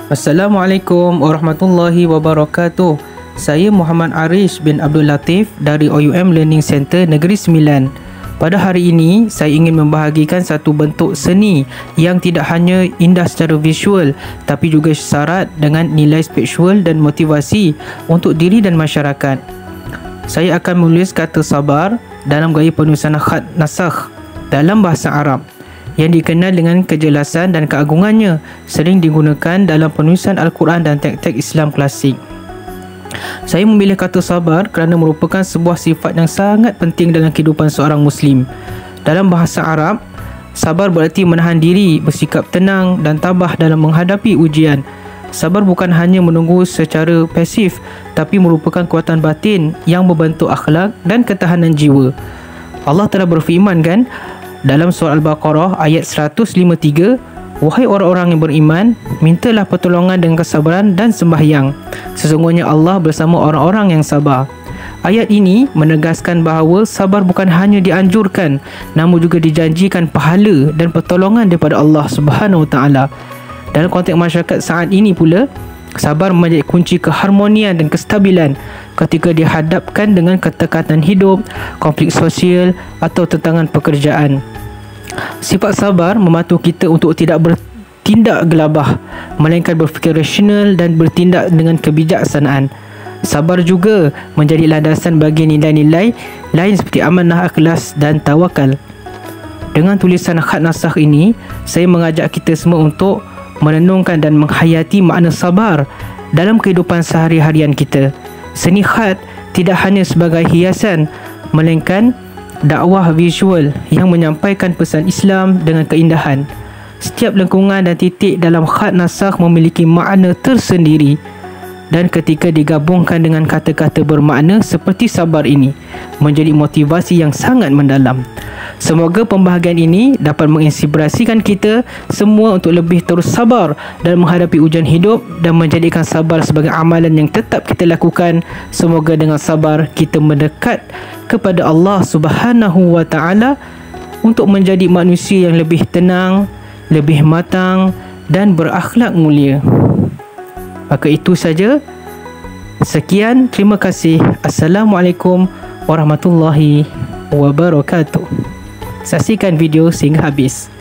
Assalamualaikum warahmatullahi wabarakatuh. Saya Muhammad Arish bin Abdul Latif dari OUM Learning Center Negeri Sembilan. Pada hari ini, saya ingin membahagikan satu bentuk seni yang tidak hanya indah secara visual tapi juga syarat dengan nilai spiritual dan motivasi untuk diri dan masyarakat. Saya akan menulis kata sabar dalam gaya penulisan khat nasakh dalam bahasa Arab yang dikenal dengan kejelasan dan keagungannya, sering digunakan dalam penulisan Al-Quran dan teks-teks Islam klasik. Saya memilih kata sabar kerana merupakan sebuah sifat yang sangat penting dalam kehidupan seorang Muslim. Dalam bahasa Arab, sabar berarti menahan diri, bersikap tenang dan tabah dalam menghadapi ujian. Sabar bukan hanya menunggu secara pasif, tapi merupakan kekuatan batin yang membentuk akhlak dan ketahanan jiwa. Allah telah berfirman kan dalam surah Al-Baqarah ayat 153, "Wahai orang-orang yang beriman, mintalah pertolongan dengan kesabaran dan sembahyang. Sesungguhnya Allah bersama orang-orang yang sabar." Ayat ini menegaskan bahawa sabar bukan hanya dianjurkan, namun juga dijanjikan pahala dan pertolongan daripada Allah Subhanahu Wa Taala. Dalam konteks masyarakat saat ini pula, sabar menjadi kunci keharmonian dan kestabilan ketika dihadapkan dengan ketekatan hidup, konflik sosial atau tantangan pekerjaan. Sifat sabar membantu kita untuk tidak bertindak gelabah, melainkan berfikir rasional dan bertindak dengan kebijaksanaan. Sabar juga menjadi landasan bagi nilai-nilai lain seperti amanah, ikhlas dan tawakal. Dengan tulisan khat nasakh ini, saya mengajak kita semua untuk merenungkan dan menghayati makna sabar dalam kehidupan sehari-harian kita. Seni khat tidak hanya sebagai hiasan, melainkan dakwah visual yang menyampaikan pesan Islam dengan keindahan. Setiap lengkungan dan titik dalam khat nasakh memiliki makna tersendiri, dan ketika digabungkan dengan kata-kata bermakna seperti sabar ini, menjadi motivasi yang sangat mendalam. Semoga pembahagian ini dapat menginspirasikan kita semua untuk lebih terus sabar dalam menghadapi ujian hidup dan menjadikan sabar sebagai amalan yang tetap kita lakukan. Semoga dengan sabar kita mendekat kepada Allah Subhanahu Wa Taala untuk menjadi manusia yang lebih tenang, lebih matang dan berakhlak mulia. Maka itu saja. Sekian, terima kasih. Assalamualaikum warahmatullahi wabarakatuh. Saksikan video sehingga habis.